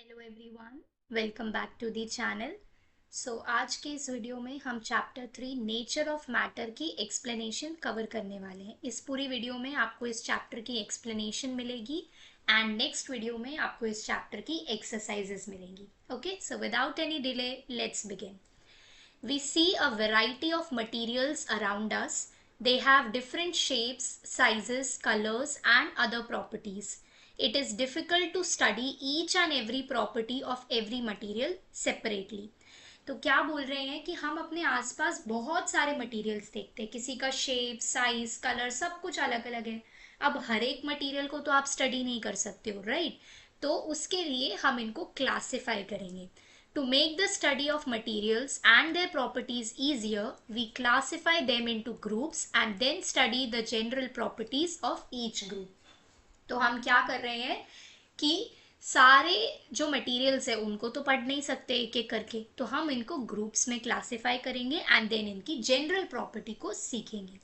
Hello everyone, welcome back to the channel. आज के इस वीडियो में हम चैप्टर 3 नेचर ऑफ मैटर की एक्सप्लेनेशन कवर करने वाले हैं। इस पूरी वीडियो में आपको इस चैप्टर की एक्सप्लेनेशन मिलेगी एंड नेक्स्ट वीडियो में आपको इस चैप्टर की एक्सरसाइजेस मिलेंगी। Okay, so without any delay let's begin. We see a variety of materials around us. They have different shapes, sizes, colors, and other properties. It is difficult to study each and every property of every material separately. तो क्या बोल रहे हैं कि हम अपने आसपास बहुत सारे मटेरियल्स देखते हैं, किसी का शेप, साइज, कलर सब कुछ अलग अलग है। अब हर एक मटेरियल को तो आप स्टडी नहीं कर सकते हो, राइट? तो उसके लिए हम इनको क्लासिफाई करेंगे। To make the study of materials and their properties easier, we classify them into groups and then study the general properties of each group. तो हम क्या कर रहे हैं कि सारे जो मटेरियल्स है उनको तो पढ़ नहीं सकते एक एक करके, तो हम इनको ग्रुप्स में क्लासिफाई करेंगे एंड देन इनकी जनरल प्रॉपर्टी को सीखेंगे।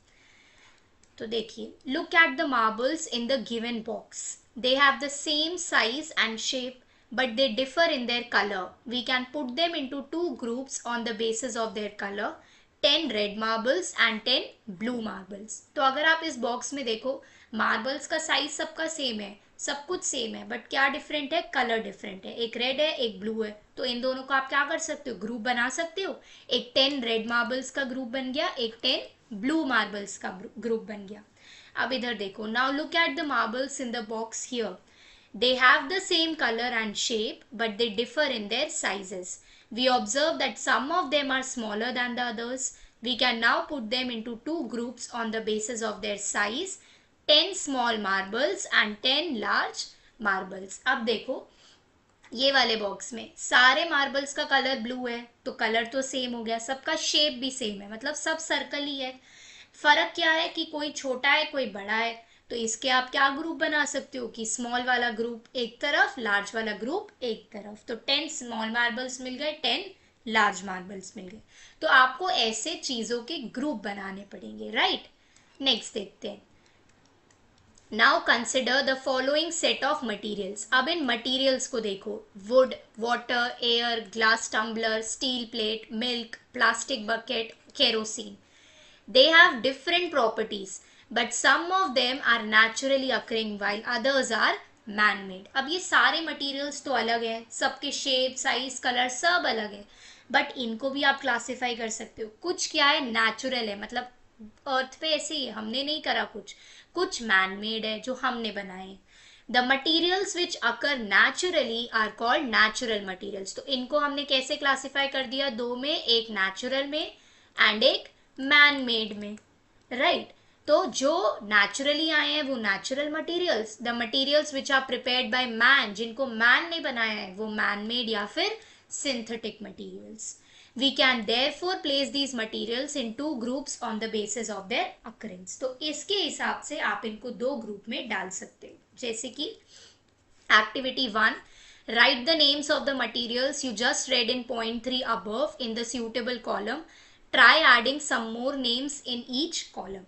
तो देखिए, look at the marbles in the given box. They have the same size and shape but they differ in their color. We can put them into two groups on the basis of their color, 10 red marbles and 10 blue marbles. तो अगर आप इस box में देखो, marbles का size सबका same है, सब कुछ सेम है, बट क्या डिफरेंट है? कलर डिफरेंट है। एक रेड है, एक ब्लू है, तो इन दोनों को आप क्या कर सकते हो? ग्रुप बना सकते हो। एक 10 रेड मार्बल्स का ग्रुप बन गया, एक 10 ब्लू मार्बल्स का ग्रुप बन गया। अब इधर देखो, now look at the marbles in the box here. They have the same color and shape, but they differ in their sizes. We observe that some of them are smaller than the others. We can now put them into two groups on the basis of their size, 10 small marbles and 10 large marbles. अब देखो, ये वाले box में सारे marbles का colour blue है, तो colour तो सेम हो गया, सबका शेप भी सेम है, मतलब सब सर्कल ही है। फर्क क्या है कि कोई छोटा है, कोई बड़ा है। तो इसके आप क्या ग्रुप बना सकते हो कि स्मॉल वाला ग्रुप एक तरफ, लार्ज वाला ग्रुप एक तरफ। तो 10 स्मॉल मार्बल्स मिल गए, 10 लार्ज मार्बल्स मिल गए। तो आपको ऐसे चीजों के ग्रुप बनाने पड़ेंगे, राइट? नेक्स्ट देखते हैं। Now consider the following set of materials. अब इन मटीरियल्स को देखो, wood, water, air, glass tumbler, steel plate, milk, plastic bucket, kerosene. They have different properties, but some of them are naturally occurring while others are man-made. अब ये सारे materials तो अलग हैं, सबके shape, size, color सब अलग है, but इनको भी आप classify कर सकते हो। कुछ क्या है? natural है, मतलब अर्थ पे ऐसे ही है, हमने नहीं करा कुछ, कुछ man-made है जो हमने बनाए हैं। The materials which occur naturally are called natural materials. तो इनको हमने कैसे क्लासीफाई कर दिया? दो में, एक नेचुरल में एंड एक मैन मेड में, राइट? तो जो नेचुरली आए हैं वो natural materials, the materials which are prepared by man, जिनको मैन ने बनाया है, वो मैन मेड या फिर synthetic materials. We can therefore place these materials in two groups on the basis of their occurrence. तो इसके हिसाब से आप इनको दो ग्रुप में डाल सकते हो, जैसे कि activity 1, write the names of the materials you just read in point 3 above in the suitable column. Try adding some more names in each column.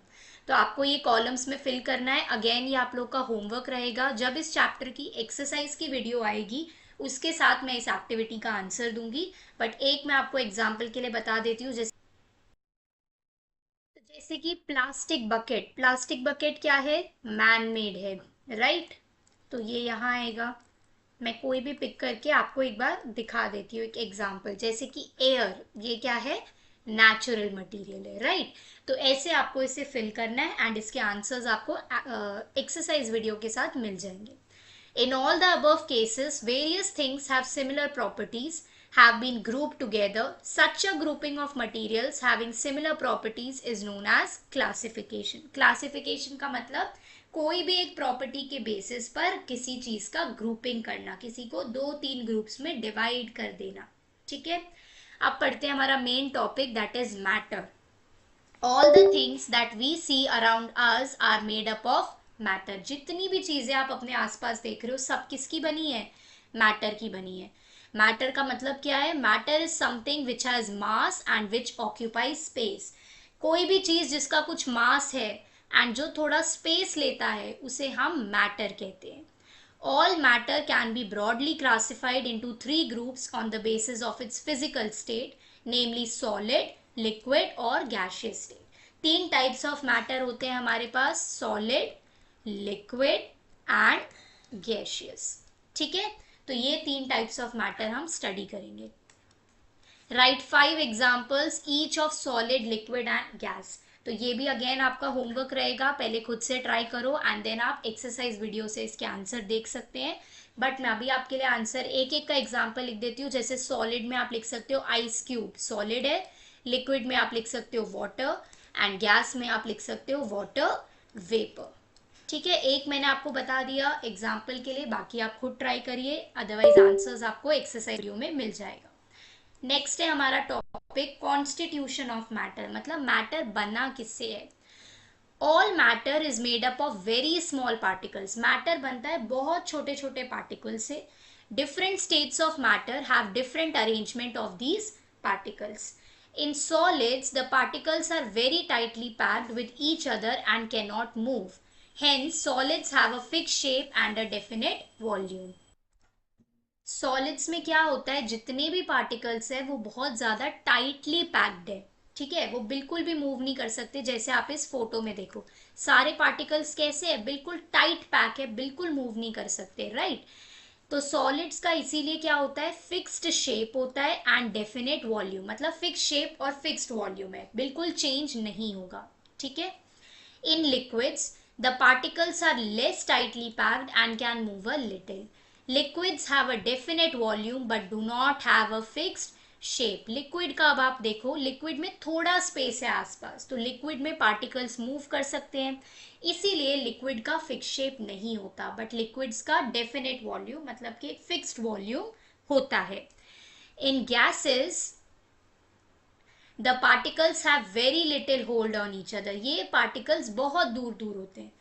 तो आपको ये कॉलम्स में फिल करना है। अगेन ये आप लोग का होमवर्क रहेगा। जब इस चैप्टर की एक्सरसाइज की वीडियो आएगी उसके साथ मैं इस एक्टिविटी का आंसर दूंगी, बट एक मैं आपको एग्जाम्पल के लिए बता देती हूँ। जैसे कि प्लास्टिक बकेट, प्लास्टिक बकेट क्या है? मैन मेड है, राइट? तो ये यहाँ आएगा। मैं कोई भी पिक करके आपको एक बार दिखा देती हूँ एक एग्जांपल, जैसे कि एयर, ये क्या है? नेचुरल मटेरियल है, राइट? तो ऐसे आपको इसे फिल करना है एंड इसके आंसर्स आपको एक्सरसाइज वीडियो के साथ मिल जाएंगे। In all the above cases, various things have similar properties have been grouped together. Such a grouping of materials having similar properties is known as classification. Classification का मतलब कोई भी एक प्रॉपर्टी के बेसिस पर किसी चीज का ग्रुपिंग करना, किसी को दो तीन ग्रुप्स में डिवाइड कर देना, ठीक है? अब पढ़ते हैं हमारा main topic, that is matter. All the things that we see around us are made up of matter. जितनी भी चीजें आप अपने आसपास देख रहे हो सब किसकी बनी है? मैटर की बनी है। मैटर का मतलब क्या है? Matter is something which has mass and which occupy space. कोई भी चीज जिसका कुछ मास है एंड जो थोड़ा स्पेस लेता है उसे हम मैटर कहते हैं। All matter can be broadly classified into three groups on the basis of its physical state, namely solid, liquid और gaseous state. तीन टाइप्स ऑफ मैटर होते हैं हमारे पास, सॉलिड, लिक्विड एंड गैशियस. ठीक है, तो ये तीन टाइप्स ऑफ मैटर हम स्टडी करेंगे. Right 5 examples each of solid, liquid and gas. तो ये भी अगेन आपका होमवर्क रहेगा, पहले खुद से ट्राई करो एंड देन आप एक्सरसाइज वीडियो से इसके आंसर देख सकते हैं. बट मैं अभी आपके लिए आंसर एक एक का एग्जाम्पल लिख देती हूँ. जैसे सॉलिड में आप लिख सकते हो आइस क्यूब, सॉलिड है. लिक्विड में आप लिख सकते हो वाटर एंड गैस में आप लिख सकते हो वाटर वेपर. ठीक है, एक मैंने आपको बता दिया एग्जाम्पल के लिए, बाकी आप खुद ट्राई करिए, अदरवाइज आंसर्स आपको एक्सरसाइज वीडियो में मिल जाएगा. नेक्स्ट है हमारा टॉपिक कॉन्स्टिट्यूशन ऑफ मैटर, मतलब मैटर बना किससे है. All matter is made up of very small particles. Matter बनता है बहुत छोटे छोटे पार्टिकल से. Different states of matter have different arrangement of these particles. In solids, the particles are very tightly packed with each other and cannot move. Hence, solids have a fixed shape and a definite volume. Solids में क्या होता है, जितने भी particles है वो बहुत ज़्यादा टाइटली पैक्ड है. ठीक है, वो बिल्कुल भी मूव नहीं कर सकते. जैसे आप इस फोटो में देखो, सारे पार्टिकल्स कैसे है, बिल्कुल टाइट पैक है, बिल्कुल मूव नहीं कर सकते. राइट, तो सॉलिड्स का इसीलिए क्या होता है, फिक्स्ड शेप होता है एंड डेफिनेट वॉल्यूम, मतलब फिक्स शेप और फिक्स्ड वॉल्यूम है, बिल्कुल चेंज नहीं होगा. ठीक है. In liquids the particles are less tightly packed and can move a little. Liquids have a definite volume but do not have a fixed shape. Liquid का अब आप देखो, लिक्विड में थोड़ा स्पेस है आसपास, तो लिक्विड में पार्टिकल्स मूव कर सकते हैं, इसीलिए लिक्विड का फिक्स शेप नहीं होता. बट लिक्विड्स का डेफिनेट वॉल्यूम, मतलब कि फिक्स्ड वॉल्यूम होता है. In gases the particles have very little hold on each other. ये पार्टिकल्स बहुत दूर दूर होते हैं.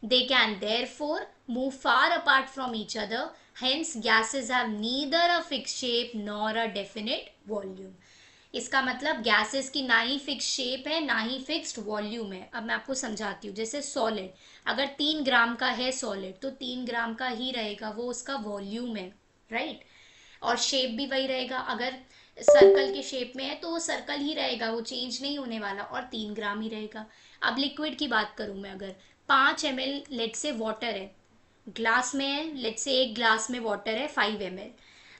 They can therefore move far apart from each other. Hence, gases have neither a fixed shape nor a definite volume. इसका मतलब gases की ना ही फिक्स शेप है ना ही फिक्स्ड वॉल्यूम है. अब मैं आपको समझाती हूँ. जैसे सॉलिड, अगर 3 ग्राम का है सॉलिड, तो 3 ग्राम का ही रहेगा, वो उसका वॉल्यूम है. राइट, और शेप भी वही रहेगा. अगर सर्कल के शेप में है तो वो सर्कल ही रहेगा, वो चेंज नहीं होने वाला, और 3 ग्राम ही रहेगा. अब लिक्विड की बात करूँ मैं, अगर 5 ml लेट से वाटर है, ग्लास में है, लेट से एक ग्लास में वाटर है 5 ml.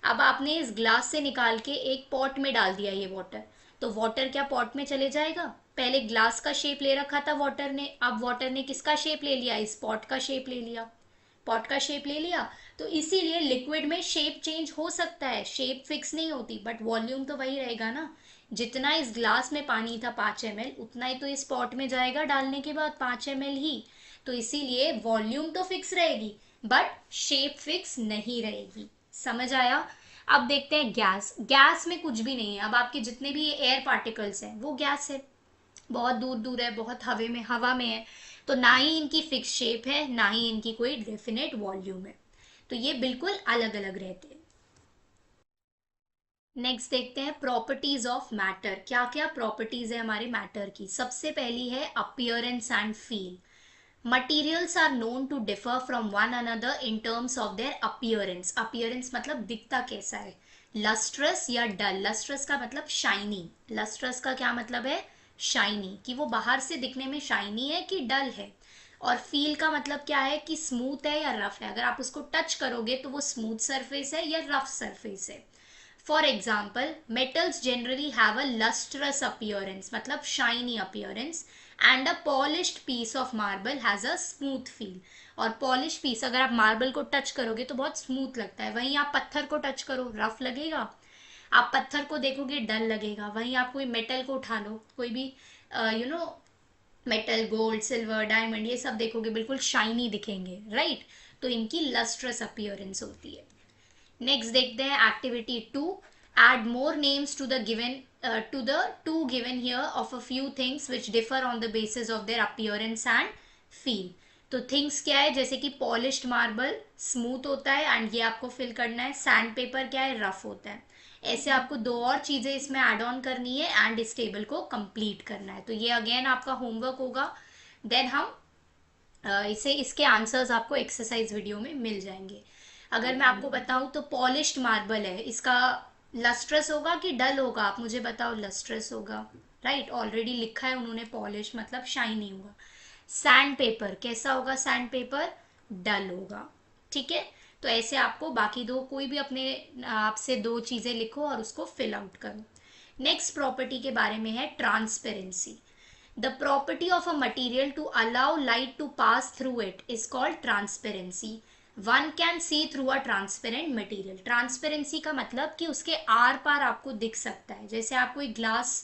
अब आपने इस ग्लास से निकाल के एक पॉट में डाल दिया ये वाटर, तो वाटर क्या पॉट में चले जाएगा. पहले ग्लास का शेप ले रखा था वाटर ने, अब वाटर ने किसका शेप ले लिया, इस पॉट का शेप ले लिया. पॉट का शेप ले लिया, तो इसीलिए लिक्विड में शेप चेंज हो सकता है, शेप फिक्स नहीं होती, बट वॉल्यूम तो वही रहेगा ना. जितना इस ग्लास में पानी था 5 ml, उतना ही तो इस पॉट में जाएगा डालने के बाद 5 ml ही. तो इसीलिए वॉल्यूम तो फिक्स रहेगी बट शेप फिक्स नहीं रहेगी. समझ आया. अब देखते हैं गैस. गैस में कुछ भी नहीं है. अब आपके जितने भी एयर पार्टिकल्स हैं वो गैस है, बहुत दूर दूर है, बहुत हवा में है, तो ना ही इनकी फिक्स शेप है ना ही इनकी कोई डेफिनेट वॉल्यूम है. तो ये बिल्कुल अलग अलग रहते हैं. नेक्स्ट देखते हैं प्रॉपर्टीज ऑफ मैटर. क्या क्या प्रॉपर्टीज है हमारे मैटर की. सबसे पहली है appearance and feel. Materials are known to differ from one another in terms of their appearance. Appearance मतलब दिखता कैसा है. Lustrous या dull. Lustrous का मतलब shiny. Lustrous का क्या मतलब है, shiny, कि वो बाहर से दिखने में shiny है कि dull है. और feel का मतलब क्या है, कि smooth है या rough है. अगर आप उसको touch करोगे तो वो smooth surface है या rough surface है. For example, metals generally have a lustrous appearance, मतलब shiny appearance, and a polished piece of marble has a smooth feel. और पॉलिश पीस, अगर आप मार्बल को टच करोगे तो बहुत स्मूथ लगता है, वहीं आप पत्थर को टच करो रफ लगेगा. आप पत्थर को देखोगे डल लगेगा. वहीं आप कोई मेटल को उठा लो, कोई भी मेटल, गोल्ड, सिल्वर, डायमंड, ये सब देखोगे बिल्कुल शाइनी दिखेंगे. राइट, तो इनकी लस्ट्रस अपीयरेंस होती है. नेक्स्ट देखते हैं activity 2. Add more names to the two given here of a few things which differ on the basis of their appearance and feel. तो थिंग्स क्या है, जैसे कि पॉलिश्ड मार्बल स्मूथ होता है एंड ये आपको फिल करना है. सैंड पेपर क्या है, रफ होता है. ऐसे आपको 2 और चीज़ें इसमें ऐड ऑन करनी है एंड इस टेबल को कंप्लीट करना है. तो ये अगेन आपका होमवर्क होगा. देन हम इसे इसके आंसर्स आपको एक्सरसाइज वीडियो में मिल जाएंगे। अगर मैं आपको बताऊं तो पॉलिश्ड मार्बल है, इसका लस्ट्रस होगा कि डल होगा, आप मुझे बताओ। लस्ट्रस होगा, राइट, ऑलरेडी लिखा है उन्होंने, पॉलिश मतलब शाइनी होगा। सैंड पेपर कैसा होगा? सैंड पेपर डल होगा। ठीक है, तो ऐसे आपको बाकी दो, कोई भी अपने आपसे दो चीज़ें लिखो और उसको फिल आउट करो। नेक्स्ट प्रॉपर्टी के बारे में है transparency. The property of a material to allow light to pass through it is called transparency. One can see through a transparent material. Transparency का मतलब कि उसके आर पार आपको दिख सकता है। जैसे आप कोई ग्लास,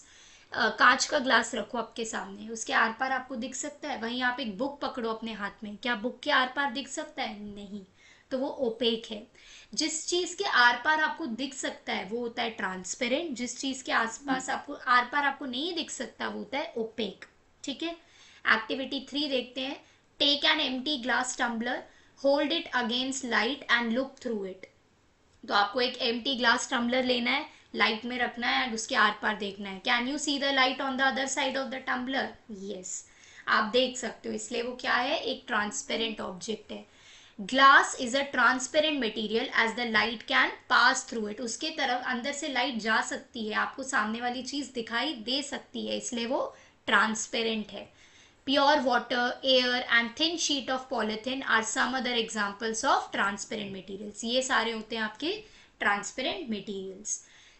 कांच का ग्लास रखो आपके सामने, उसके आर पार आपको दिख सकता है। वहीं आप एक बुक पकड़ो अपने हाथ में, क्या बुक के आर पार दिख सकता है? नहीं, तो वो ओपेक है। जिस चीज के आर पार आपको दिख सकता है वो होता है ट्रांसपेरेंट, जिस चीज के आसपास आपको आर पार आपको नहीं दिख सकता वो होता है ओपेक। ठीक है, एक्टिविटी 3 देखते हैं। Take an empty glass tumbler, hold it against light and look through it. तो आपको एक एम्प्टी ग्लास टम्बलर लेना है, लाइट में रखना है एंड उसके आर पार देखना है। Can you see the light on the other side of the tumbler? Yes, आप देख सकते हो, इसलिए वो क्या है? एक ट्रांसपेरेंट ऑब्जेक्ट है। Glass is a transparent material as the light can pass through it. उसके तरफ अंदर से लाइट जा सकती है, आपको सामने वाली चीज दिखाई दे सकती है, इसलिए वो ट्रांसपेरेंट है। Pure water, air and thin sheet of polythene are some other examples of transparent materials. ये सारे होते हैं आपके transparent materials.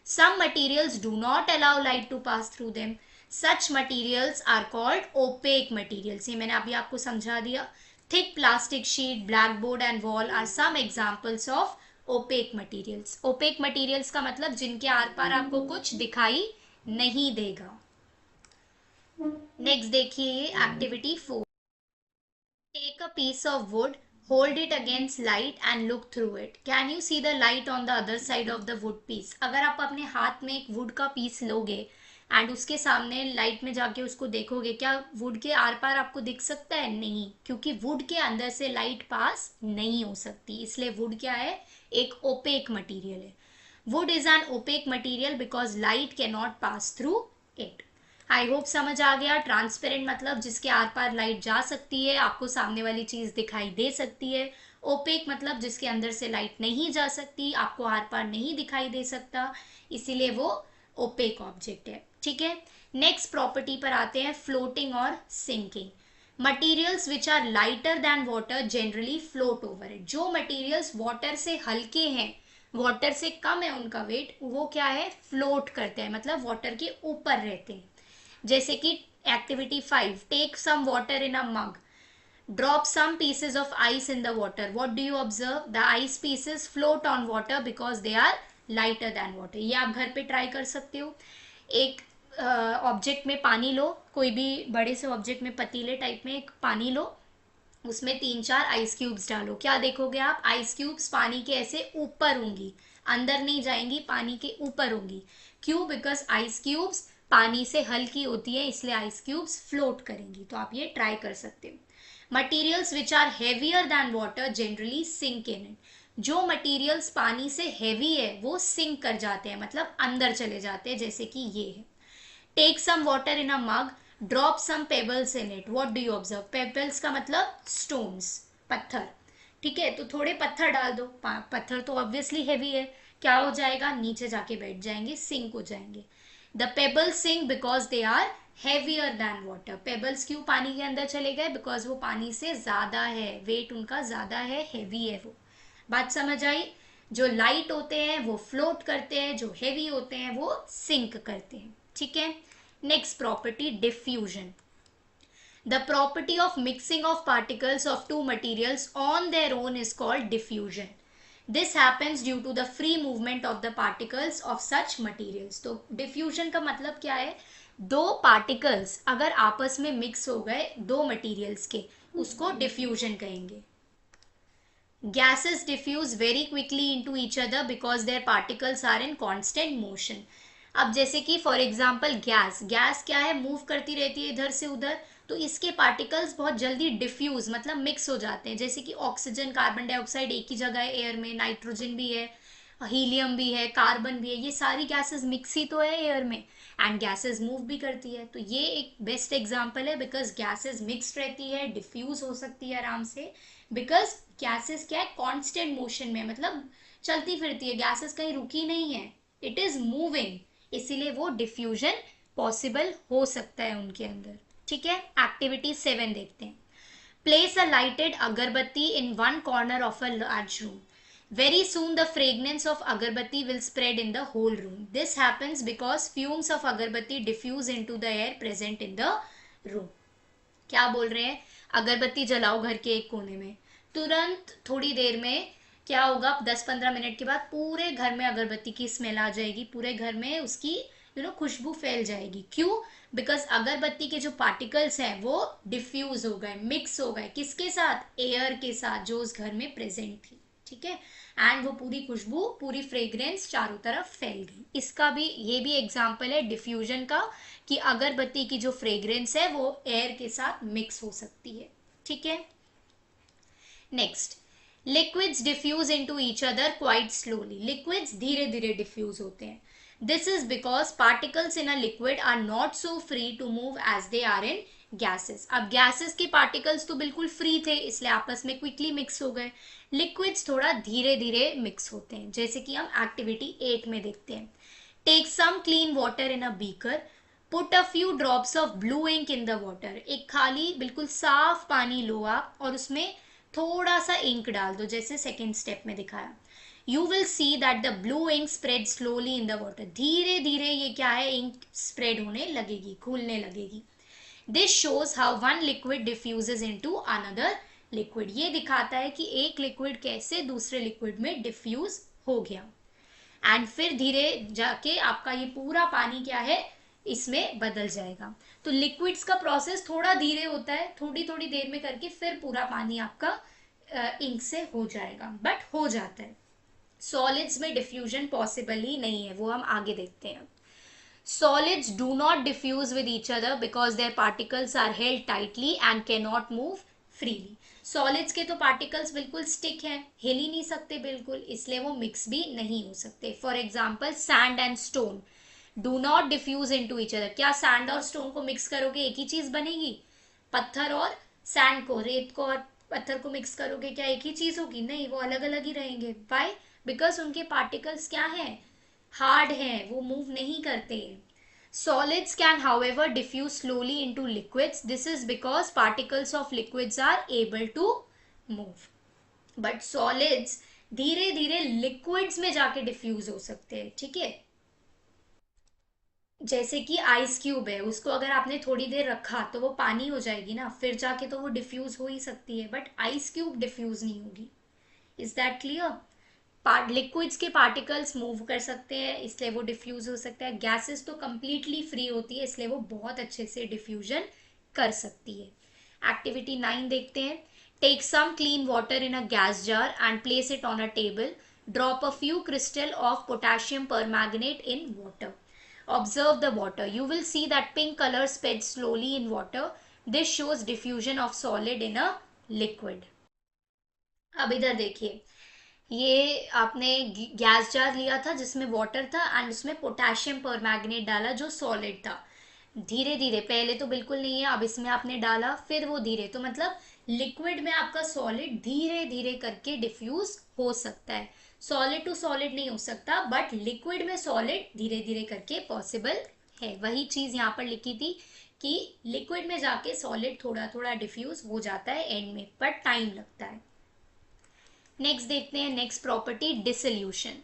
Some materials do not allow light to pass through them. Such materials are called opaque materials. ये मैंने अभी आपको समझा दिया। Thick plastic sheet, blackboard and wall are some examples of opaque materials. Opaque materials का मतलब जिनके are पार आपको कुछ दिखाई नहीं देगा। नेक्स्ट देखिए ये activity 4। Take a piece of wood, hold it against light and look through it. Can you see the light on the other side of the wood piece? अगर आप अपने हाथ में एक वुड का पीस लोगे एंड उसके सामने लाइट में जाके उसको देखोगे, क्या वुड के आर पार आपको दिख सकता है? नहीं, क्योंकि वुड के अंदर से लाइट पास नहीं हो सकती, इसलिए वुड क्या है? एक ओपेक मटीरियल है। Would is an opaque material because light can not pass through it. I hope समझ आ गया। ट्रांसपेरेंट मतलब जिसके आर पार लाइट जा सकती है, आपको सामने वाली चीज दिखाई दे सकती है। ओपेक मतलब जिसके अंदर से लाइट नहीं जा सकती, आपको आर पार नहीं दिखाई दे सकता, इसीलिए वो ओपेक ऑब्जेक्ट है। ठीक है, नेक्स्ट प्रॉपर्टी पर आते हैं, फ्लोटिंग और sinking. Materials which are lighter than water generally float over it. जो मटीरियल्स वाटर से हल्के हैं, वाटर से कम है उनका वेट, वो क्या है? फ्लोट करते हैं, मतलब वाटर के ऊपर रहते हैं। जैसे कि activity 5, take some water in a mug, drop some pieces of ice in the water, what do you observe? The ice pieces float on water because they are lighter than water. ये आप घर पे try कर सकते हो। एक object में पानी लो, कोई भी बड़े से ऑब्जेक्ट में, पतीले टाइप में एक पानी लो, उसमें 3-4 आइस क्यूब्स डालो, क्या देखोगे आप? आइस क्यूब्स पानी के ऐसे ऊपर होंगी, अंदर नहीं जाएंगी, पानी के ऊपर होंगी। क्यों? बिकॉज आइस क्यूब्स पानी से हल्की होती है, इसलिए आइस क्यूब्स फ्लोट करेंगी। तो आप ये ट्राई कर सकते हो। Materials which are heavier than water generally sink in it. जो मटीरियल्स पानी से हैवी है वो सिंक कर जाते हैं, मतलब अंदर चले जाते हैं, जैसे कि ये है। Take some water in a mug, drop some pebbles in it, what do you observe? Pebbles का मतलब स्टोन्स, पत्थर। ठीक है, तो थोड़े पत्थर डाल दो, पत्थर तो ऑब्वियसली हैवी है, क्या हो जाएगा? नीचे जाके बैठ जाएंगे, सिंक हो जाएंगे। The pebbles sink because they are heavier than water. Pebbles क्यों पानी के अंदर चले गए? बिकॉज वो पानी से ज्यादा है, वेट उनका ज्यादा है, हैवी है वो। बात समझ आई? जो लाइट होते हैं वो फ्लोट करते हैं, जो हैवी होते हैं वो सिंक करते हैं। ठीक है, next property, diffusion. The property of mixing of particles of two materials on their own is called diffusion. This happens due to the free movement of the particles of such materials. तो diffusion का मतलब क्या है? दो particles अगर आपस में mix हो गए दो materials के, उसको diffusion कहेंगे। Gases diffuse very quickly into each other because their particles are in constant motion. अब जैसे कि फॉर एग्जाम्पल गैस, गैस क्या है? मूव करती रहती है इधर से उधर, तो इसके पार्टिकल्स बहुत जल्दी डिफ्यूज मतलब मिक्स हो जाते हैं। जैसे कि ऑक्सीजन, कार्बन डाइऑक्साइड एक ही जगह है एयर में, नाइट्रोजन भी है, हीलियम भी है, कार्बन भी है, ये सारी गैसेस मिक्स ही तो है एयर में, एंड गैसेस मूव भी करती है। तो ये एक बेस्ट एग्जांपल है, बिकॉज गैसेस मिक्स्ड रहती है, डिफ्यूज हो सकती है आराम से, बिकॉज गैसेस क्या है, कांस्टेंट मोशन में, मतलब चलती फिरती है, गैसेस कहीं रुकी नहीं है, इट इज मूविंग, इसीलिए वो डिफ्यूजन पॉसिबल हो सकता है उनके अंदर। ठीक है, एक्टिविटी 7 देखते हैं। Place a lighted agarbatti in one corner of a large room. Very soon the fragrance of agarbatti will spread in the whole room. This happens because fumes of agarbatti diffuse into the air present in the room. क्या बोल रहे हैं, अगरबत्ती जलाओ घर के एक कोने में, तुरंत थोड़ी देर में क्या होगा, 10-15 मिनट के बाद पूरे घर में अगरबत्ती की स्मेल आ जाएगी, पूरे घर में उसकी खुशबू फैल जाएगी। क्यों? बिकॉज अगरबत्ती के जो पार्टिकल्स हैं वो डिफ्यूज हो गए, मिक्स हो गए, किसके साथ, एयर के साथ जो उस घर में प्रेजेंट थी। ठीक है, एंड वो पूरी खुशबू, पूरी फ्रेग्रेंस चारों तरफ फैल गई। इसका भी, ये भी एग्जाम्पल है डिफ्यूजन का, कि अगरबत्ती की जो फ्रेग्रेंस है वो एयर के साथ मिक्स हो सकती है। ठीक है, next, liquids diffuse into each other quite slowly. Liquids धीरे धीरे डिफ्यूज होते हैं। This is because particles in a liquid are not so free to move as they are in gases. अब गैसेस के पार्टिकल्स तो बिल्कुल फ्री थे, इसलिए आपस में क्विकली मिक्स हो गए। लिक्विड्स थोड़ा धीरे धीरे मिक्स होते हैं, जैसे कि हम एक्टिविटी 8 में देखते हैं। Take some clean water in a beaker, put a few drops of blue ink in the water. एक खाली बिल्कुल साफ पानी लो आप, और उसमें थोड़ा सा इंक डाल दो, जैसे सेकेंड स्टेप में दिखाया। You will see that the blue ink spread slowly in the water. धीरे धीरे ये क्या है, इंक स्प्रेड होने लगेगी, घुलने लगेगी। This shows how one liquid diffuses into another liquid. ये दिखाता है कि एक लिक्विड कैसे दूसरे लिक्विड में डिफ्यूज हो गया, एंड फिर धीरे जाके आपका ये पूरा पानी क्या है, इसमें बदल जाएगा। तो लिक्विड्स का प्रोसेस थोड़ा धीरे होता है, थोड़ी थोड़ी देर में करके फिर पूरा पानी आपका इंक से हो जाएगा, बट हो जाता है। सॉलिड्स में डिफ्यूजन पॉसिबल ही नहीं है, वो हम आगे देखते हैं। Solids do not diffuse with each other because their particles are held tightly and cannot move freely. Solids के तो particles बिल्कुल stick हैं, हिल ही नहीं सकते बिल्कुल, इसलिए वो mix भी नहीं हो सकते। For example, sand and stone do not diffuse into each other. क्या sand और stone को mix करोगे एक ही चीज बनेगी? पत्थर और sand को, रेत को और पत्थर को mix करोगे, क्या एक ही चीज होगी? नहीं, वो अलग अलग ही रहेंगे। Why? Because उनके particles क्या हैं, हार्ड हैं, वो मूव नहीं करते हैं। Solids can however diffuse slowly into liquids. This is because particles of liquids are able to move. But solids धीरे धीरे liquids में जाके diffuse हो सकते हैं। ठीक है, जैसे कि आइस क्यूब है, उसको अगर आपने थोड़ी देर रखा तो वो पानी हो जाएगी ना, फिर जाके तो वो डिफ्यूज हो ही सकती है, बट आइस क्यूब डिफ्यूज नहीं होगी। Is that clear? लिक्विड्स के पार्टिकल्स मूव कर सकते हैं, इसलिए वो डिफ्यूज हो सकता है। गैसेस तो कंप्लीटली फ्री होती है, इसलिए वो बहुत अच्छे से डिफ्यूजन कर सकती है। एक्टिविटी 9 देखते हैं। Take some clean water in a gas jar and place it on a table. Drop a few crystal of potassium permanganate in water. Observe the water. You will see that pink color spreads slowly in water. This shows diffusion of solid in a liquid. अब इधर देखिए, ये आपने gas jar लिया था जिसमें water था, and उसमें पोटेशियम परमैंगनेट डाला जो सॉलिड था। धीरे धीरे, पहले तो बिल्कुल नहीं है, अब इसमें आपने डाला, फिर वो धीरे, तो मतलब लिक्विड में आपका सॉलिड धीरे धीरे करके डिफ्यूज हो सकता है। सॉलिड टू सॉलिड नहीं हो सकता, बट लिक्विड में सॉलिड धीरे धीरे करके पॉसिबल है। वही चीज यहाँ पर लिखी थी कि लिक्विड में जाके सॉलिड थोड़ा थोड़ा डिफ्यूज हो जाता है एंड में, पर टाइम लगता है। नेक्स्ट देखते हैं, next property, dissolution.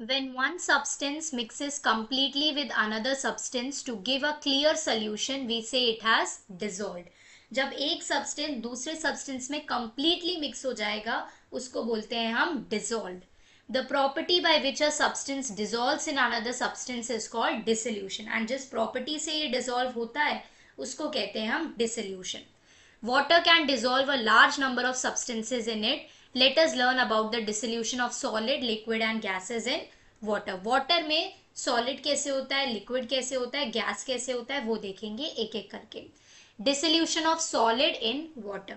When one substance mixes completely with another substance to give a clear solution, we say it has dissolved. जब एक सब्सटेंस दूसरे सब्सटेंस में completely mix हो जाएगा, उसको बोलते हैं हम dissolved. The property by which a substance dissolves in another substance is called dissolution. And जिस property से ये dissolve होता है, उसको कहते हैं हम dissolution. Water can dissolve a large number of substances in it. Let us learn about the dissolution of solid, liquid and gases in water. Water में solid कैसे होता है, liquid कैसे होता है, gas कैसे होता है, वो देखेंगे एक एक करके। Dissolution of solid in water.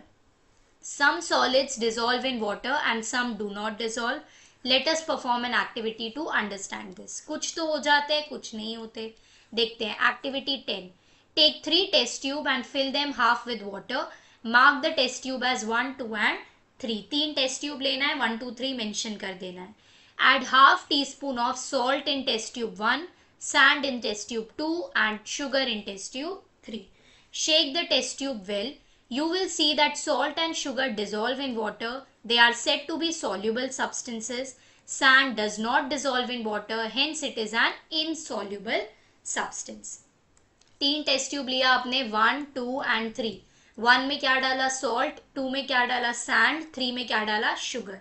Some solids dissolve in water and some do not dissolve. Let us perform an activity to understand this. कुछ तो हो जाते हैं, कुछ नहीं होते। देखते हैं activity 10। Take 3 test tube and fill them half with water. Mark the test tube as 1, 2 and 3। 3 test tube लेना है, 1, 2, 3 मेंशन कर देना है। Add half teaspoon of salt in test tube 1, sand in test tube 2 and sugar in test tube 3. Shake the test tube well. You will see that salt and sugar dissolve in water. They are said to be soluble substances. Sand does not dissolve in water, hence it is an insoluble substance. 3 test tube लिया आपने, 1, 2 and 3। 1 में क्या डाला, salt. 2 में क्या डाला, sand. 3 में क्या डाला, शुगर।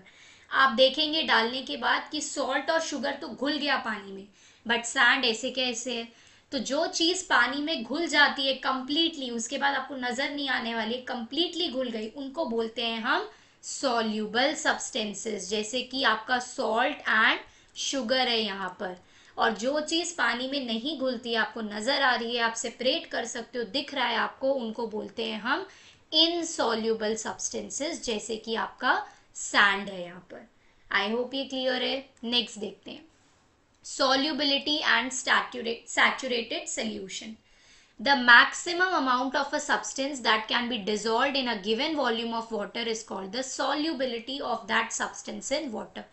आप देखेंगे डालने के बाद कि सॉल्ट और शुगर तो घुल गया पानी में, बट सैंड ऐसे कैसे है। तो जो चीज़ पानी में घुल जाती है कंप्लीटली, उसके बाद आपको नज़र नहीं आने वाली, कंप्लीटली घुल गई, उनको बोलते हैं हम सॉल्यूबल सब्सटेंसेस। जैसे कि आपका सॉल्ट एंड शुगर है यहाँ पर। और जो चीज़ पानी में नहीं घुलती, आपको नज़र आ रही है, आप सेपरेट कर सकते हो, दिख रहा है आपको, उनको बोलते हैं हम इनसॉल्यूबल सब्सटेंसेस, जैसे कि आपका सैंड है यहाँ पर। आई होप ये क्लियर है। नेक्स्ट देखते हैं solubility and saturated solution. The maximum amount of a substance that can be dissolved in a given volume of water is called the solubility of that substance in water.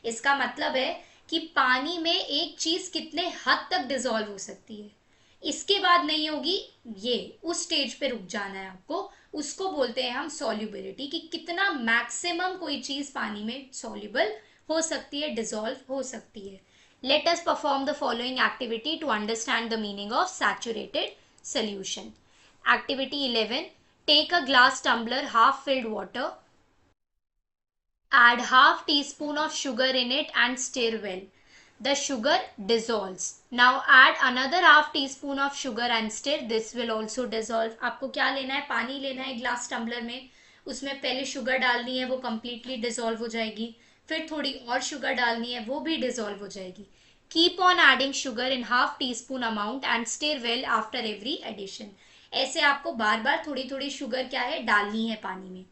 इसका मतलब है कि पानी में एक चीज कितने हद तक डिसॉल्व हो सकती है, इसके बाद नहीं होगी, ये उस स्टेज पे रुक जाना है आपको, उसको बोलते हैं हम सॉल्युबिलिटी, कि कितना मैक्सिमम कोई चीज पानी में सॉल्युबल हो सकती है, डिसॉल्व हो सकती है। Let us perform the following activity to understand the meaning of saturated solution. Activity 11. Take a glass tumbler half filled water. Add half teaspoon of sugar in it and stir well. The sugar dissolves. Now add another half teaspoon of sugar and stir. This will also dissolve. आपको क्या लेना है, पानी लेना है glass tumbler में, उसमें पहले शुगर डालनी है, वो completely डिसॉल्व हो जाएगी, फिर थोड़ी और शुगर डालनी है, वो भी डिसॉल्व हो जाएगी। Keep on adding sugar in half teaspoon amount and stir well after every addition. ऐसे आपको बार बार थोड़ी थोड़ी शुगर क्या है, डालनी है पानी में।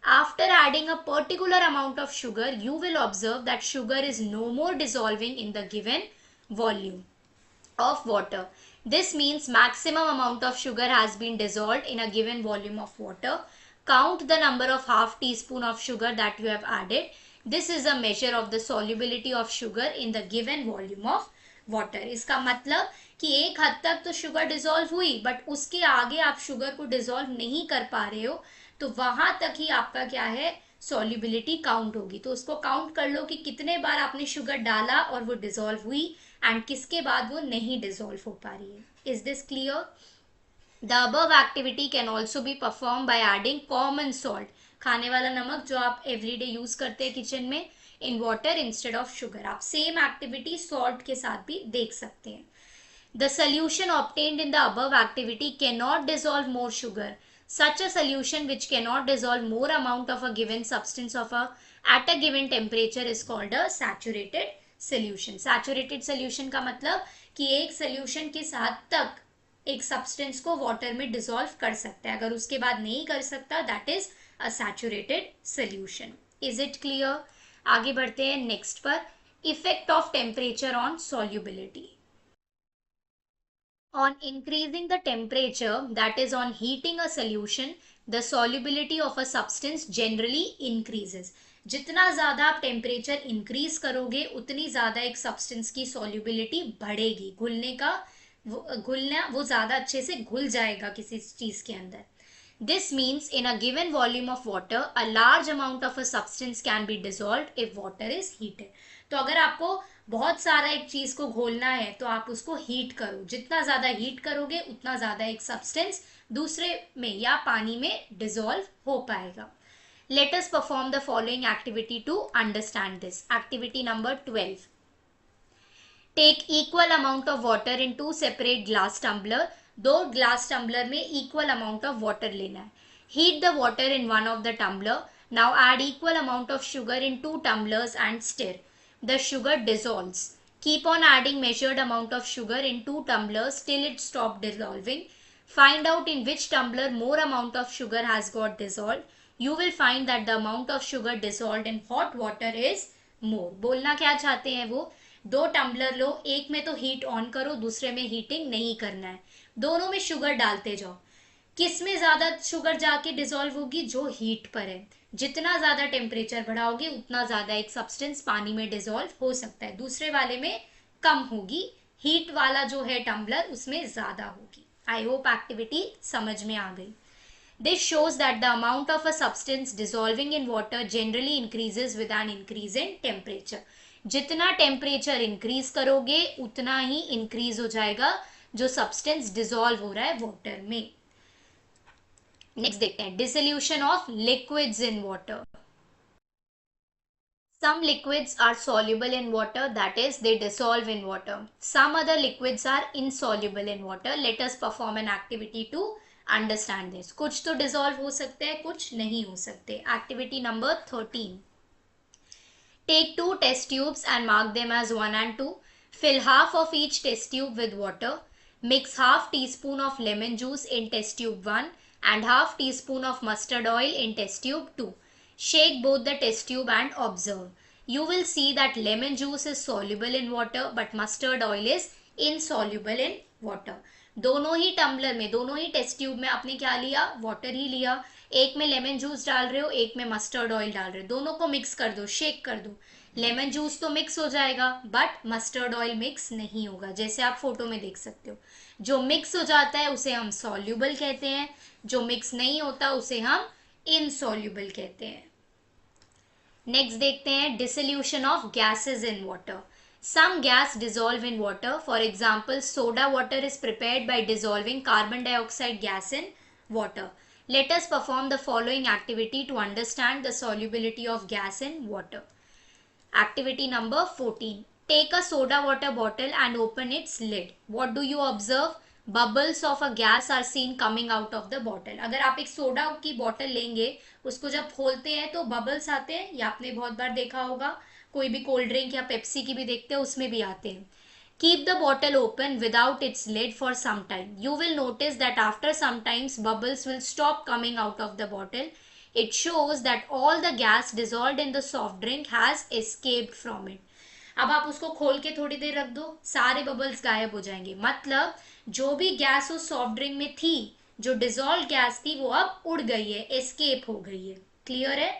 After adding a particular amount of sugar, you will observe that sugar is no more dissolving in the given volume of water. This means maximum amount of sugar has been dissolved in a given volume of water. Count the number of half teaspoon of sugar that you have added. This is a measure of the solubility of sugar in the given volume of water. इसका मतलब कि एक हद तक तो sugar dissolve हुई, but उसके आगे आप शुगर को डिसॉल्व नहीं कर पा रहे हो, तो वहां तक ही आपका क्या है, सॉल्युबिलिटी काउंट होगी। तो उसको काउंट कर लो कि कितने बार आपने शुगर डाला और वो डिसॉल्व हुई, एंड किसके बाद वो नहीं डिसॉल्व हो पा रही है। Is this clear? The above activity can also be perform by adding common salt, खाने वाला नमक जो आप एवरीडे यूज करते हैं किचन में, in water instead of sugar. आप सेम एक्टिविटी सॉल्ट के साथ भी देख सकते हैं। The solution obtained in the above activity can not dissolve more sugar. Such a solution which cannot dissolve more amount of a given substance at a given temperature is called a saturated solution. Saturated solution का मतलब कि एक solution किस हद तक एक substance को water में dissolve कर सकता है, अगर उसके बाद नहीं कर सकता, that is a saturated solution. Is it clear? आगे बढ़ते हैं next पर, effect of temperature on solubility. On increasing the temperature, that is on heating a solution, the solubility of a substance generally increases. जितना ज़्यादा आप temperature increase करोगे, उतनी ज़्यादा एक सब्सटेंस की सॉल्युबिलिटी बढ़ेगी, घुलना वो ज़्यादा अच्छे से घुल जाएगा किसी चीज़ के अंदर। This means in a given volume of water, a large amount of a substance can be dissolved if water is heated. तो अगर आपको बहुत सारा एक चीज को घोलना है, तो आप उसको हीट करो, जितना ज्यादा हीट करोगे उतना ज्यादा एक सब्सटेंस दूसरे में या पानी में डिसॉल्व हो पाएगा। Let us perform the following activity to understand this. Activity number 12। Take equal amount of water in 2 separate glass tumbler. 2 glass tumbler में इक्वल अमाउंट ऑफ वाटर लेना है। Heat the water in one of the tumbler. Now add equal amount of sugar in 2 tumblers and stir. The sugar dissolves. Keep on adding measured amount of sugar in 2 tumblers till it stops dissolving. Find out in which tumbler more amount of sugar has got dissolved. You will find that the amount of sugar dissolved in hot water is मोर। बोलना क्या चाहते हैं वो, दो tumbler लो, एक में तो heat on करो, दूसरे में हीटिंग नहीं करना है, दोनों में शुगर डालते जाओ। किस में ज्यादा शुगर जाके डिसॉल्व होगी, जो हीट पर है। जितना ज्यादा टेम्परेचर बढ़ाओगे उतना ज्यादा एक सब्सटेंस पानी में डिसॉल्व हो सकता है, दूसरे वाले में कम होगी, हीट वाला जो है टम्बलर उसमें ज्यादा होगी। आई होप एक्टिविटी समझ में आ गई। This shows that the amount of a substance dissolving in water generally increases with an increase in temperature. जितना टेम्परेचर इंक्रीज करोगे उतना ही इंक्रीज हो जाएगा जो सब्सटेंस डिसॉल्व हो रहा है वाटर में। नेक्स्ट देखते हैं, dissolution of liquids in water. Some liquids are soluble in water, that is, they dissolve in water. Some other liquids are insoluble in water. Let us perform an activity to understand this. कुछ तो dissolve हो सकते हैं, कुछ नहीं हो सकते। Activity number 13, take 2 test tubes and mark them as 1 and 2. Fill half of each test tube with water. Mix half teaspoon of lemon juice in test tube 1 and half teaspoon of mustard oil in test tube 2. Shake both the test tube and observe. You will see that lemon juice is soluble in water but mustard oil is insoluble in water. दोनों ही tumbler में, दोनों ही test tube में आपने क्या लिया, water ही लिया। एक में लेमन जूस डाल रहे हो, एक में मस्टर्ड ऑयल डाल रहे हो, दोनों को मिक्स कर दो, शेक कर दो। लेमन जूस तो मिक्स हो जाएगा बट मस्टर्ड ऑयल मिक्स नहीं होगा, जैसे आप फोटो में देख सकते हो। जो मिक्स हो जाता है उसे हम सॉल्यूबल कहते हैं, जो मिक्स नहीं होता उसे हम इनसॉल्यूबल कहते हैं। नेक्स्ट देखते हैं, dissolution of gases in water. Some gas dissolve in water. For example, soda water is prepared by dissolving carbon dioxide gas in water. Let us perform the following activity to understand the solubility of gas in water. Activity number 14. Take a soda water bottle and open its lid. What do you observe? Bubbles of a gas are seen coming out of the bottle. अगर आप एक soda की bottle लेंगे, उसको जब खोलते हैं तो बबल्स आते हैं, ये आपने बहुत बार देखा होगा। कोई भी कोल्ड ड्रिंक या पेप्सी की भी देखते हैं, उसमें भी आते हैं। Keep the bottle open without its lid for some time. You will notice that after some time bubbles will stop coming out of the bottle. It shows that all the gas dissolved in the soft drink has escaped from it. अब आप उसको खोल के थोड़ी देर रख दो, सारे bubbles गायब हो जाएंगे। मतलब जो भी गैस उस सॉफ्ट ड्रिंक में थी, जो डिसॉल्व गैस थी, वो अब उड़ गई है, एस्केप हो गई है। क्लियर है?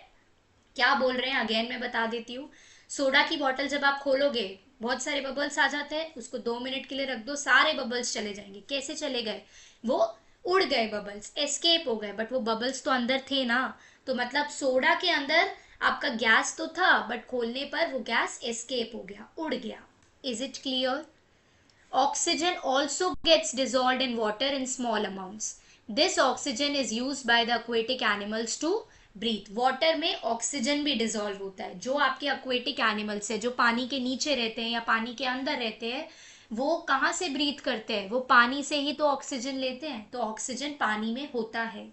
क्या बोल रहे हैं अगेन मैं बता देती हूँ। सोडा की बोतल जब आप खोलोगे, बहुत सारे बबल्स आ जाते हैं, उसको 2 मिनट के लिए रख दो, सारे बबल्स चले जाएंगे। कैसे चले गए? वो उड़ गए, बबल्स एस्केप हो गए, बट वो बबल्स तो अंदर थे ना। तो मतलब सोडा के अंदर आपका गैस तो था, बट खोलने पर वो गैस एस्केप हो गया, उड़ गया। Is it clear? Oxygen also gets dissolved in water in small amounts. This oxygen is used by the aquatic animals to breathe. Water में ऑक्सीजन भी डिजॉल्व होता है। जो आपके एक्वेटिक एनिमल्स है, जो पानी के नीचे रहते हैं या पानी के अंदर रहते हैं, वो कहाँ से ब्रीथ करते हैं? वो पानी से ही तो ऑक्सीजन लेते हैं, तो ऑक्सीजन पानी में होता है।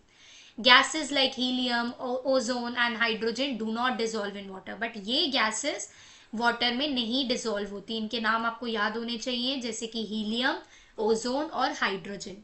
Gases like helium, ozone and hydrogen do not dissolve in water, but ये गैसेस वाटर में नहीं डिसॉल्व होती। इनके नाम आपको याद होने चाहिए, जैसे कि हीलियम, ओजोन और hydrogen.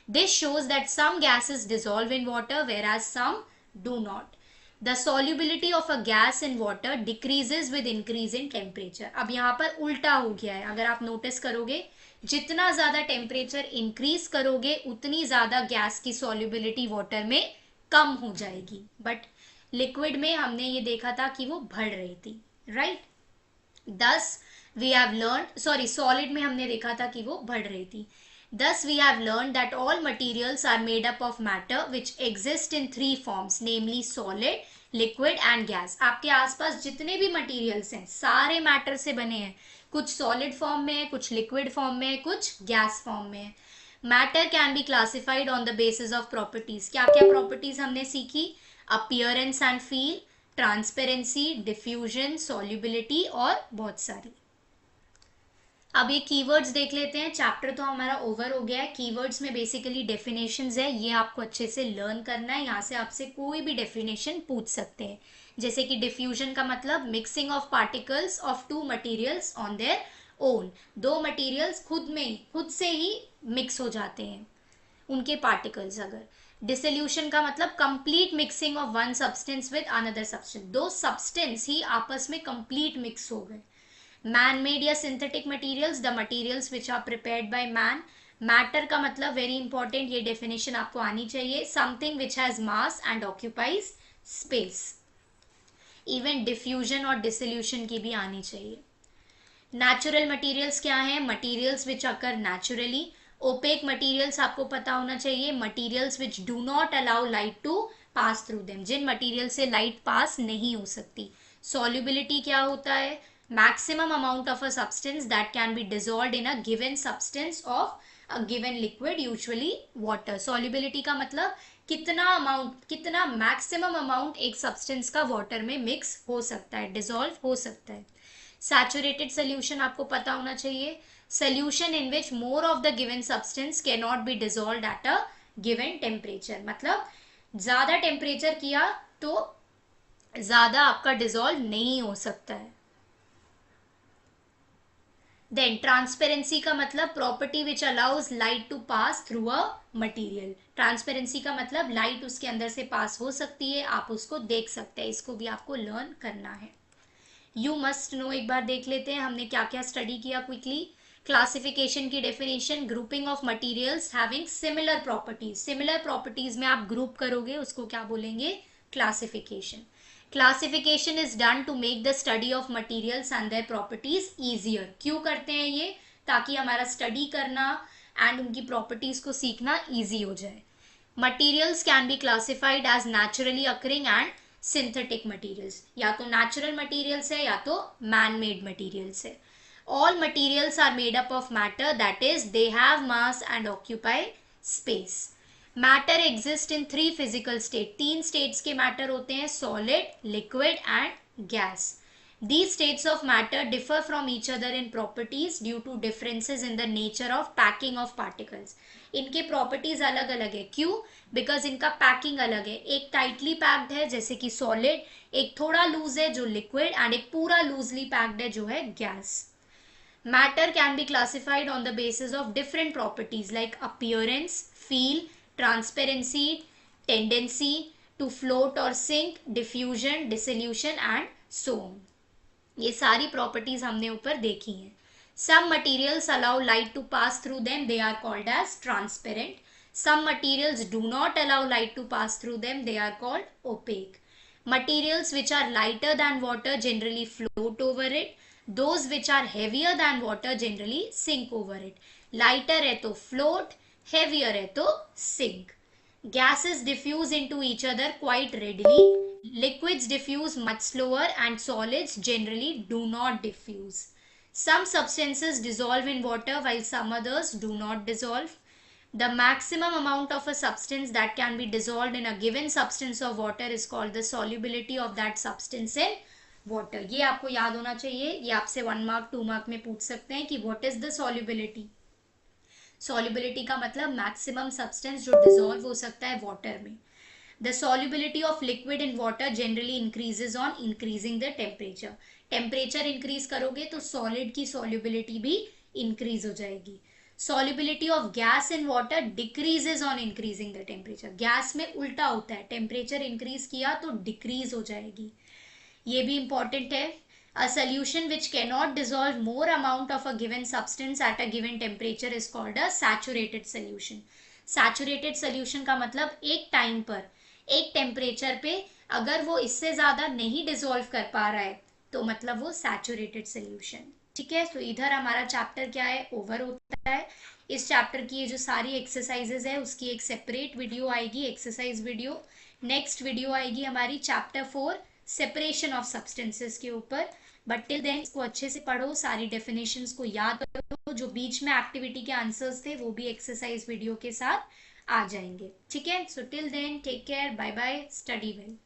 This shows that some gases dissolve in water whereas some do not. The solubility of a gas in water decreases with increase in temperature. अब यहाँ पर उल्टा हो गया है। अगर आप नोटिस करोगे, जितना ज्यादा टेम्परेचर इंक्रीज करोगे उतनी ज्यादा गैस की सॉल्युबिलिटी वाटर में कम हो जाएगी, बट लिक्विड में हमने ये देखा था कि वो बढ़ रही थी, right? Thus we have learned, sorry, solid में हमने देखा था कि वो बढ़ रही थी। Thus we have learned that all materials are made up of matter which exist in 3 forms, namely solid, liquid and gas. आपके आसपास जितने भी materials हैं सारे matter से बने हैं। कुछ solid form में है, कुछ liquid form में है, कुछ gas form में है। Matter can be classified on the basis of properties. क्या क्या properties हमने सीखी? Appearance and feel, transparency, diffusion, solubility और बहुत सारी। अब ये कीवर्ड्स देख लेते हैं। चैप्टर तो हमारा ओवर हो गया है। कीवर्ड्स में बेसिकली डेफिनेशंस है, ये आपको अच्छे से लर्न करना है। यहाँ से आपसे कोई भी डेफिनेशन पूछ सकते हैं, जैसे कि डिफ्यूजन का मतलब mixing of particles of 2 materials on their own. 2 materials खुद से ही मिक्स हो जाते हैं, उनके पार्टिकल्स। अगर डिसोल्यूशन का मतलब complete mixing of one substance with another substance, दो सब्सटेंस ही आपस में कंप्लीट मिक्स हो गए। मैन मेड या synthetic materials, the materials which are prepared by man. Matter का मतलब वेरी इंपॉर्टेंट, ये डेफिनेशन आपको आनी चाहिए, something which has mass and occupies space. Even diffusion और डिसोल्यूशन की भी आनी चाहिए। नेचुरल मटेरियल्स क्या हैं? Materials which occur naturally. Opaque materials आपको पता होना चाहिए, materials which do not allow light to pass through them, जिन मटेरियल से लाइट पास नहीं हो सकती। सॉल्युबिलिटी क्या होता है? Maximum amount of a substance that can be dissolved in a given substance of a given liquid, usually water. Solubility का मतलब कितना अमाउंट, कितना मैक्सिमम अमाउंट एक सब्सटेंस का वाटर में मिक्स हो सकता है, डिजॉल्व हो सकता है। सैचुरेटेड सोल्यूशन आपको पता होना चाहिए, solution in which more of the given substance can not be dissolved at a given temperature, मतलब ज्यादा टेम्परेचर किया तो ज्यादा आपका डिजॉल्व नहीं हो सकता है। देन ट्रांसपेरेंसी का मतलब property which allows light to pass through a material. Transparency का मतलब लाइट उसके अंदर से पास हो सकती है, आप उसको देख सकते हैं, इसको भी आपको लर्न करना है। यू मस्ट नो एक बार देख लेते हैं हमने क्या क्या स्टडी किया क्विकली। क्लासिफिकेशन की definition, grouping of materials having similar properties. Similar properties में आप ग्रुप करोगे उसको क्या बोलेंगे? Classification. Classification is done to make the study of materials and their properties easier. क्यों करते हैं ये? ताकि हमारा स्टडी करना एंड उनकी प्रॉपर्टीज को सीखना ईजी हो जाए। Materials can be classified as naturally occurring and synthetic materials, या तो नेचुरल मटेरियल्स है या तो मैन मेड मटेरियल्स है। All materials are made up of matter, that is they have mass and occupy space. Matter exist in three physical state, तीन states के matter होते हैं, solid, liquid and gas. These states of matter differ from each other in properties due to differences in the nature of packing of particles. इनके properties अलग अलग है, क्यों? Because इनका पैकिंग अलग है, एक टाइटली पैक्ड है जैसे कि सॉलिड, एक थोड़ा लूज है जो लिक्विड, एंड एक पूरा लूजली पैक्ड है जो है gas. Matter can be classified on the basis of different properties like appearance, feel, transparency, tendency to float और sink, diffusion, dissolution and so on. ये सारी प्रॉपर्टीज हमने ऊपर देखी हैं। Some materials allow light to pass through them, they are called as transparent. Some materials do not allow light to pass through them, they are called opaque. Materials which are lighter than water generally float over it, those which are heavier than water generally sink over it. Lighter है तो float, heavier है तो sink. Gases diffuse into each other quite readily. Liquids diffuse much slower and solids generally do not diffuse. Some substances dissolve in water while some others do not dissolve. The maximum amount of a substance that can be dissolved in a given substance of water is called the solubility of that substance in water. ये आपको याद होना चाहिए, ये आपसे 1 mark 2 mark में पूछ सकते हैं कि what is the solubility. Solubility का मतलब मैक्सिमम सब्सटेंस जो डिसॉल्व हो सकता है वाटर में। The solubility of liquid in water generally increases on increasing the temperature. Temperature increase करोगे तो सॉलिड की सॉल्युबिलिटी भी इंक्रीज हो जाएगी। Solubility of gas in water decreases on increasing the temperature. Gas में उल्टा होता है, टेम्परेचर इंक्रीज किया तो डिक्रीज हो जाएगी। ये भी इंपॉर्टेंट है। A solution which cannot dissolve more amount of a given substance at a given temperature is called a saturated solution. Saturated solution का मतलब एक टाइम पर, एक टेम्परेचर पे अगर वो इससे ज्यादा नहीं डिसॉल्व कर पा रहा है तो मतलब वो सैचुरेटेड सोल्यूशन। ठीक है, तो इधर हमारा चैप्टर क्या है, ओवर होता है। इस चैप्टर की ये जो सारी एक्सरसाइजेज है उसकी एक सेपरेट वीडियो आएगी, एक्सरसाइज वीडियो। नेक्स्ट वीडियो आएगी हमारी चैप्टर 4 सेपरेशन ऑफ सब्सटेंसेस के ऊपर। बट टिल देन इसको अच्छे से पढ़ो, सारी डेफिनेशंस को याद करो, जो बीच में एक्टिविटी के आंसर्स थे वो भी एक्सरसाइज वीडियो के साथ आ जाएंगे। ठीक है, so till then take care, bye bye, study well.